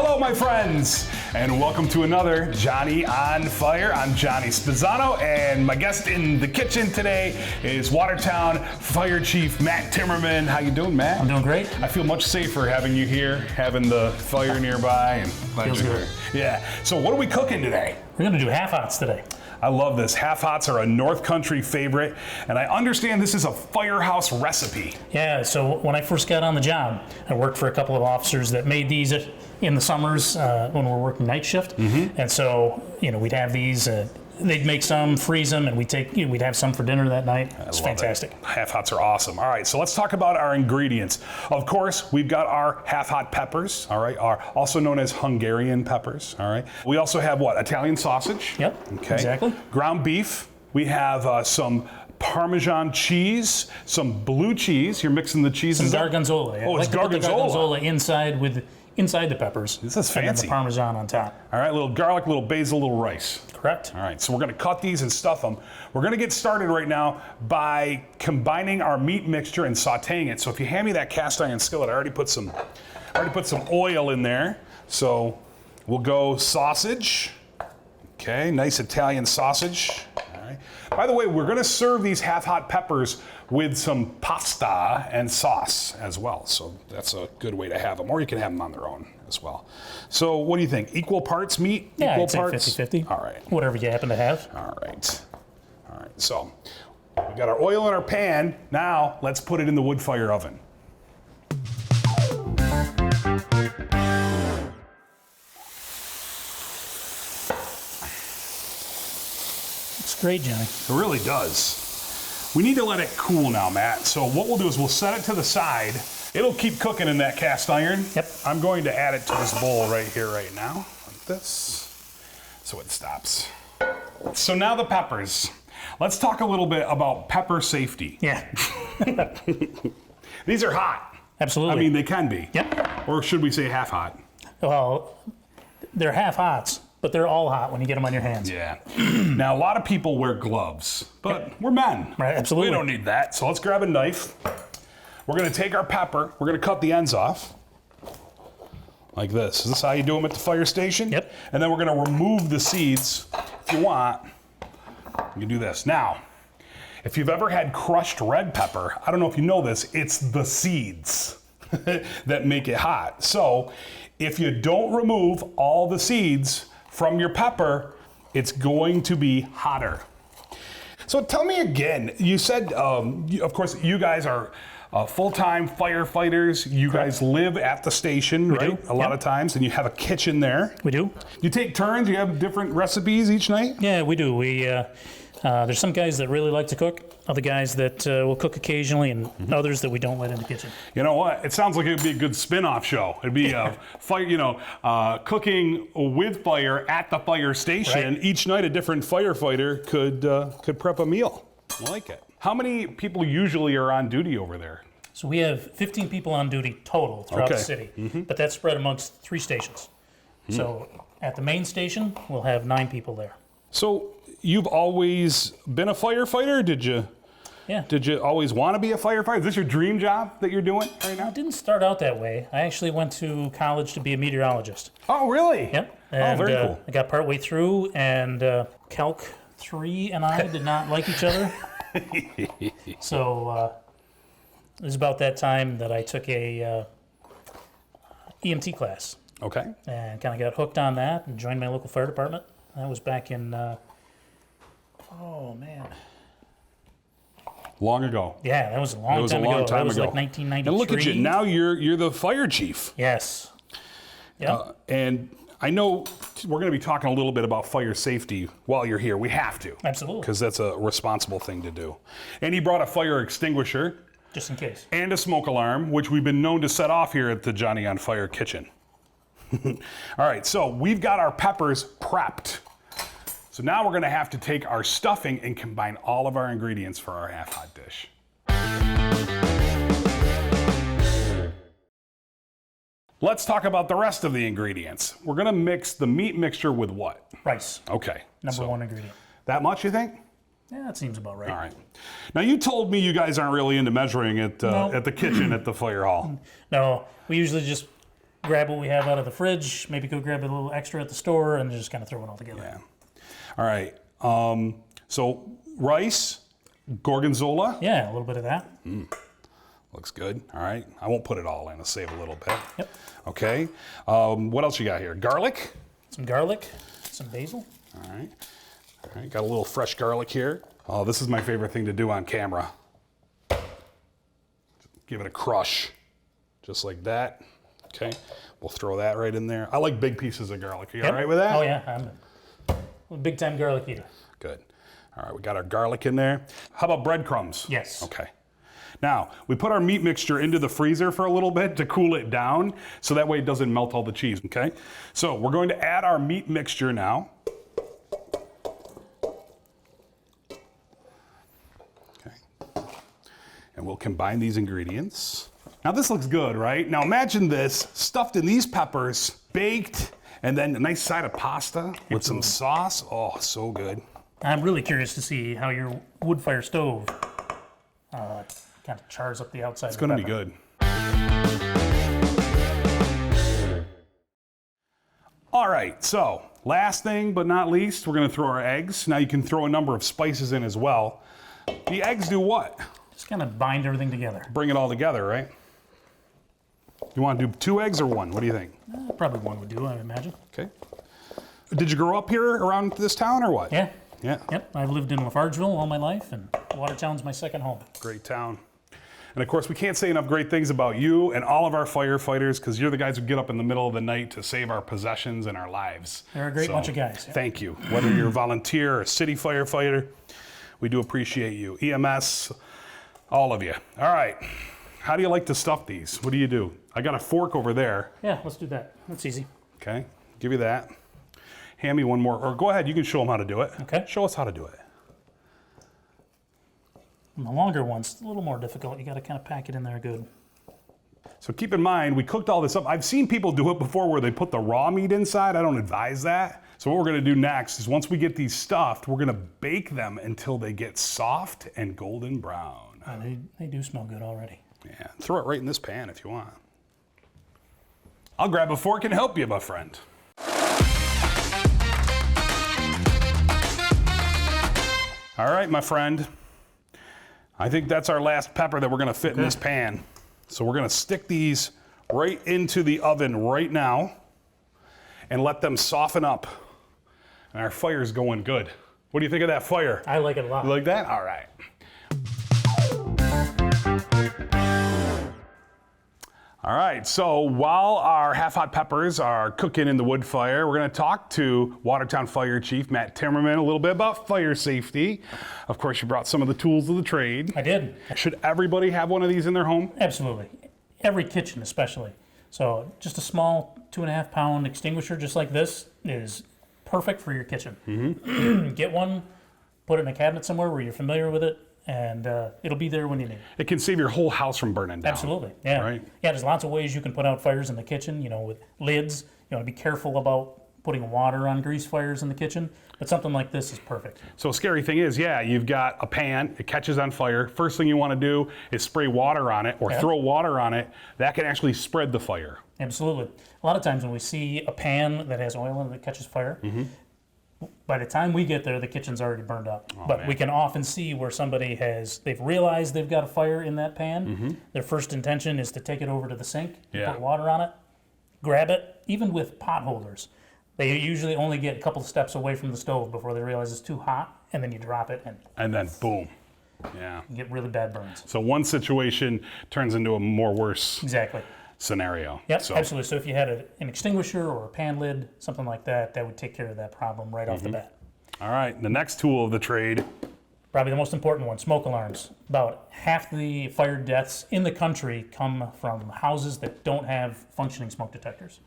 Hello, my friends, and welcome to another Johnny on Fire. I'm Johnny Spizzano, and my guest in the kitchen today is Watertown Fire Chief Matt Timmerman. How you doing, Matt? I'm doing great. I feel much safer having you here, having the fire nearby, and glad Feels you're good. here. Yeah. So, what are we cooking today? We're gonna do half-hots today. I love this. Half-hots are a North Country favorite, and I understand this is a firehouse recipe. Yeah, so when I first got on the job, I worked for a couple of officers that made these in the summers when we were working night shift. And so, we'd have these, they'd make some, freeze them, and we'd have some for dinner that night. It's fantastic. Half-hots are awesome. All right, so let's talk about our ingredients. Of course, we've got our half-hot peppers, all right, are also known as Hungarian peppers, all right. We also have what? Italian sausage. Yep, okay. exactly. Ground beef. We have some Parmesan cheese, some blue cheese. You're mixing the cheeses. Some Gorgonzola. Oh, it's I like to put the Gorgonzola. Gorgonzola inside the peppers. This is And then fancy. the Parmesan on top. All right, little garlic, little basil, little rice. Correct. All right, so we're gonna cut these and stuff them. We're gonna get started right now by combining our meat mixture and sauteing it. So if you hand me that cast iron skillet, I already put some oil in there. So we'll go sausage. Okay, nice Italian sausage. All right. By the way, we're gonna serve these half-hot peppers with some pasta and sauce as well. So that's a good way to have them, or you can have them on their own as well. So what do you think? Equal parts meat? Yeah, Equal I'd say parts? 50-50. All right. Whatever you happen to have. All right. All right. So we got our oil in our pan. Now let's put it in the wood fire oven. It's great, Johnny. It really does. We need to let it cool now, Matt. So what we'll do is we'll set it to the side. It'll keep cooking in that cast iron. Yep. I'm going to add it to this bowl right here, right now, like this, so it stops. So now the peppers. Let's talk a little bit about pepper safety. Yeah, These are hot. absolutely. I mean, they can be. Yep. Or should we say half hot? Well, they're half-hots, but they're all hot when you get them on your hands. Yeah. Now, a lot of people wear gloves, but we're men. Right, absolutely. We don't need that. So let's grab a knife. We're gonna take our pepper. We're gonna cut the ends off. Like this. Is this how you do them at the fire station? Yep. And then we're gonna remove the seeds. If you want, you can do this. Now, if you've ever had crushed red pepper, I don't know if you know this, it's the seeds that make it hot. So if you don't remove all the seeds from your pepper, it's going to be hotter. So tell me again, you said, of course, you guys are full-time firefighters. You guys live at the station, right? do. A lot Yep. of times, and you have a kitchen there. We do? You take turns, you have different recipes each night? Yeah, we do. There's some guys that really like to cook, other guys that will cook occasionally, and others that we don't let in the kitchen. You know what? It sounds like it would be a good spin-off show. It'd be fire, cooking with fire at the fire station. Right. Each night, a different firefighter could prep a meal. I like it. How many people usually are on duty over there? So we have 15 people on duty total throughout the Okay. city, but that's spread amongst 3 stations. So at the main station, we'll have 9 people there. So you've always been a firefighter? Did you always want to be a firefighter? Is this your dream job that you're doing right now? It didn't start out that way. I actually went to college to be a meteorologist. Oh, really? Yep. And, very cool. I got partway through, and Calc 3 and I did not like each other. So it was about that time that I took a EMT class Okay. and kind of got hooked on that and joined my local fire department. That was back in, oh man. Long ago. Yeah, that was a long It was a time long ago. time That was ago. like 1993. And look at you. Now you're the fire chief. Yes. Yeah. And I know we're going to be talking a little bit about fire safety while you're here. We have to. Absolutely. Because that's a responsible thing to do. And he brought a fire extinguisher Just in case. and a smoke alarm, which we've been known to set off here at the Johnny on Fire kitchen. All right, so we've got our peppers prepped. So now we're going to have to take our stuffing and combine all of our ingredients for our half-hot dish. Let's talk about the rest of the ingredients. We're gonna mix the meat mixture with what? Rice. Okay. Number one ingredient. That much, you think? Yeah, that seems about right. All right. Now you told me you guys aren't really into measuring at No. at the kitchen at the fire hall. No, we usually just grab what we have out of the fridge, maybe go grab a little extra at the store, and just kind of throw it all together. Yeah. All right. So rice, gorgonzola. Yeah, a little bit of that. Looks good. All right. I won't put it all in. I'll save a little bit. Yep. Okay. What else you got here? Garlic. Some garlic, some basil. All right. All right. Got a little fresh garlic here. Oh, this is my favorite thing to do on camera. Give it a crush, just like that. Okay. We'll throw that right in there. I like big pieces of garlic. Are you all right with that? Oh yeah, I'm a big time garlic eater. Good. All right, we got our garlic in there. How about breadcrumbs? Yes. Okay. Now, we put our meat mixture into the freezer for a little bit to cool it down, so that way it doesn't melt all the cheese, okay? So we're going to add our meat mixture now. Okay. And we'll combine these ingredients. Now this looks good, right? Now imagine this, stuffed in these peppers, baked, and then a nice side of pasta with some sauce. Oh, so good. I'm really curious to see how your wood fire stove kind of chars up the outside. It's going to be good. All right, so last thing but not least, we're going to throw our eggs. Now you can throw a number of spices in as well. The eggs do what? Just kind of bind everything together. Bring it all together, right? You want to do 2 eggs or 1? What do you think? Probably 1 would do, I imagine. Okay. Did you grow up here around this town or what? Yeah. Yeah. Yep. I've lived in Lafargeville all my life, and Watertown's my second home. Great town. And of course, we can't say enough great things about you and all of our firefighters, because you're the guys who get up in the middle of the night to save our possessions and our lives. They're a great bunch of guys. Yeah. Thank you. Whether you're a volunteer or a city firefighter, we do appreciate you. EMS, all of you. All right. How do you like to stuff these? What do you do? I got a fork over there. Yeah, let's do that. That's easy. Okay. Give you that. Hand me one more. Or go ahead. You can show them how to do it. Okay. Show us how to do it. And the longer one's a little more difficult. You got to kind of pack it in there good. So keep in mind, we cooked all this up. I've seen people do it before where they put the raw meat inside. I don't advise that. So what we're gonna do next is once we get these stuffed, we're gonna bake them until they get soft and golden brown. They do smell good already. Yeah, throw it right in this pan if you want. I'll grab a fork and help you, my friend. All right, my friend. I think that's our last pepper that we're gonna fit in this pan. So we're gonna stick these right into the oven right now and let them soften up. And our fire's going good. What do you think of that fire? I like it a lot. You like that? All right. All right, so while our half-hot peppers are cooking in the wood fire, we're gonna talk to Watertown Fire Chief Matt Timmerman a little bit about fire safety. Of course, you brought some of the tools of the trade. I did. Should everybody have one of these in their home? Absolutely. Every kitchen especially. So just a small 2.5 pound extinguisher just like this is perfect for your kitchen. Mm-hmm. Get one, put it in a cabinet somewhere where you're familiar with it, and it'll be there when you need it. It can save your whole house from burning down. Absolutely, yeah. Right? Yeah, there's lots of ways you can put out fires in the kitchen, with lids. You want to be careful about putting water on grease fires in the kitchen, but something like this is perfect. So scary thing is, yeah, you've got a pan, it catches on fire. First thing you want to do is spray water on it or throw water on it. That can actually spread the fire. Absolutely. A lot of times when we see a pan that has oil in it that catches fire, by the time we get there, the kitchen's already burned up. But we can often see where somebody they've realized they've got a fire in that pan. Their first intention is to take it over to the sink, put water on it, grab it, even with pot holders. They usually only get a couple of steps away from the stove before they realize it's too hot, and then you drop it and then boom. Yeah. You get really bad burns. So one situation turns into a more worse scenario. Yep, so. absolutely. So if you had an extinguisher or a pan lid, something like that, that would take care of that problem right off the bat. All right, the next tool of the trade. Probably the most important one, smoke alarms. About half the fire deaths in the country come from houses that don't have functioning smoke detectors.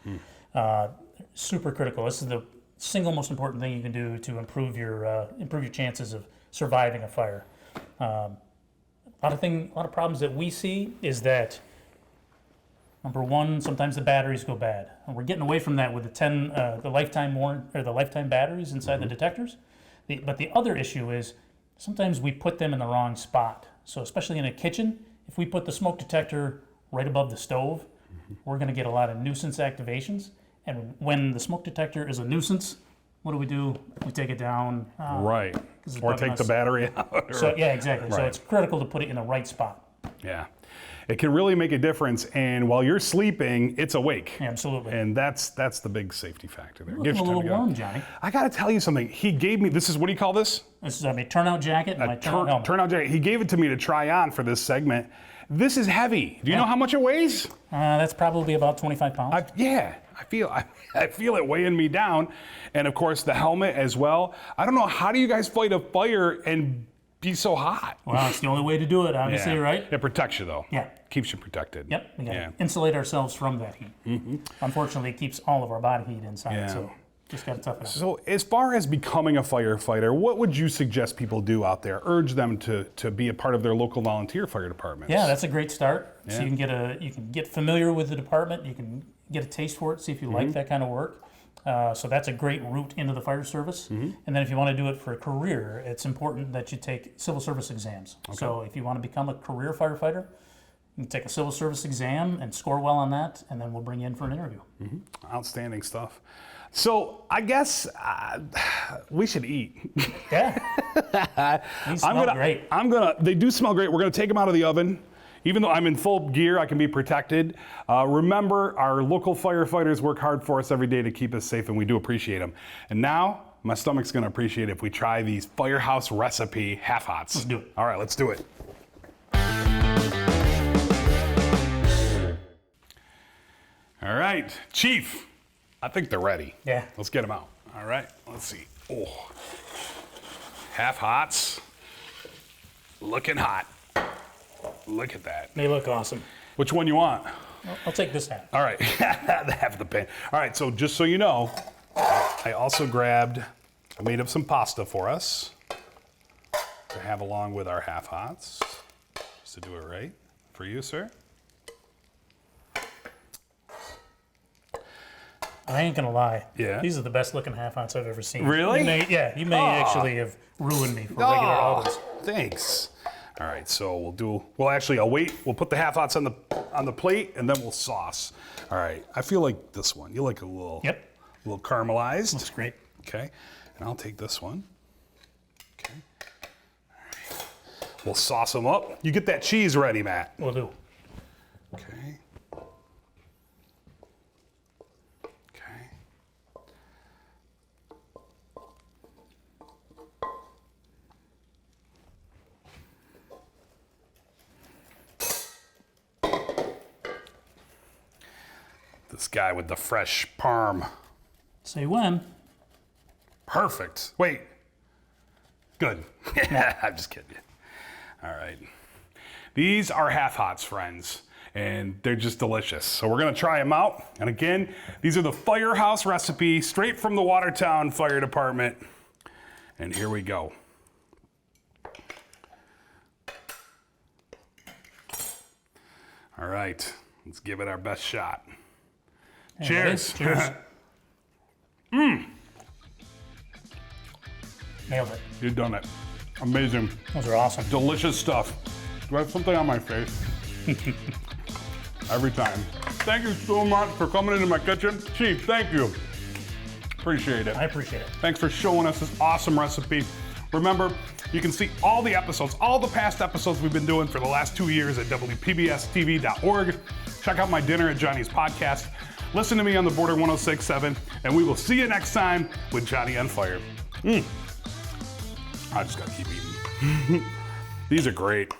Super critical. This is the single most important thing you can do to improve your chances of surviving a fire. A lot of problems that we see is that, number one, sometimes the batteries go bad, and we're getting away from that with the lifetime batteries inside the detectors. But the other issue is sometimes we put them in the wrong spot. So especially in a kitchen, if we put the smoke detector right above the stove, we're going to get a lot of nuisance activations. And when the smoke detector is a nuisance, what do? We take it down. Right. Or take the battery out. So yeah, exactly. Right. So it's critical to put it in the right spot. Yeah. It can really make a difference, and while you're sleeping, it's awake. Absolutely. And that's the big safety factor there. Looking a little warm, Johnny. I got to tell you something. He gave me, this is, what do you call this? This is a turnout jacket and my turnout helmet. Turnout jacket. He gave it to me to try on for this segment. This is heavy. Do you know how much it weighs? That's probably about 25 pounds. I feel it weighing me down. And of course, the helmet as well. I don't know, how do you guys fight a fire and be so hot? Well, it's the only way to do it, obviously, right? It protects you, though. Yeah. Keeps you protected. Yep. We got to insulate ourselves from that heat. Unfortunately, it keeps all of our body heat inside, so just got to tough it out. So as far as becoming a firefighter, what would you suggest people do out there? Urge them to be a part of their local volunteer fire departments? Yeah, that's a great start. Yeah. So you can get familiar with the department. You can get a taste for it, see if you like that kind of work. So that's a great route into the fire service. And then if you want to do it for a career, it's important that you take civil service exams. Okay. So if you want to become a career firefighter, you can take a civil service exam and score well on that, and then we'll bring you in for an interview. Outstanding stuff. So I guess we should eat. Yeah. These smell great. They do smell great. We're gonna take them out of the oven. Even though I'm in full gear, I can be protected. Remember, our local firefighters work hard for us every day to keep us safe, and we do appreciate them. And now, my stomach's gonna appreciate it if we try these Firehouse recipe half-hots. Let's do it. All right, let's do it. All right, Chief, I think they're ready. Yeah. Let's get them out. All right, let's see. Oh, half-hots, looking hot. Look at that. They look awesome. Which one you want? I'll take this half. All right, half the pan. All right, so just so you know, I also I made up some pasta for us to have along with our half-hots, just to do it right for you, sir. I ain't gonna lie. Yeah. These are the best looking half-hots I've ever seen. Really? You may actually have ruined me for regular autos. Thanks. All right, so I'll wait. We'll put the half-hots on the plate, and then we'll sauce. All right, I feel like this one. You like a little caramelized. That's great. Okay, and I'll take this one. Okay. All right. We'll sauce them up. You get that cheese ready, Matt. Will do. Okay. This guy with the fresh parm. Say when. Perfect. Wait. Good. I'm just kidding you. All right. These are half-hots, friends, and they're just delicious. So we're gonna try them out. And again, these are the Firehouse recipe, straight from the Watertown Fire Department. And here we go. All right, let's give it our best shot. Cheers. Cheers. Nailed it. You've done it. Amazing. Those are awesome. Delicious stuff. Do I have something on my face? Every time. Thank you so much for coming into my kitchen. Chief, thank you. Appreciate it. I appreciate it. Thanks for showing us this awesome recipe. Remember, you can see all the episodes, all the past episodes we've been doing for the last 2 years at WPBSTV.org. Check out my dinner at Johnny's podcast. Listen to me on the Border 106.7, and we will see you next time with Johnny on Fire. I just gotta keep eating. These are great.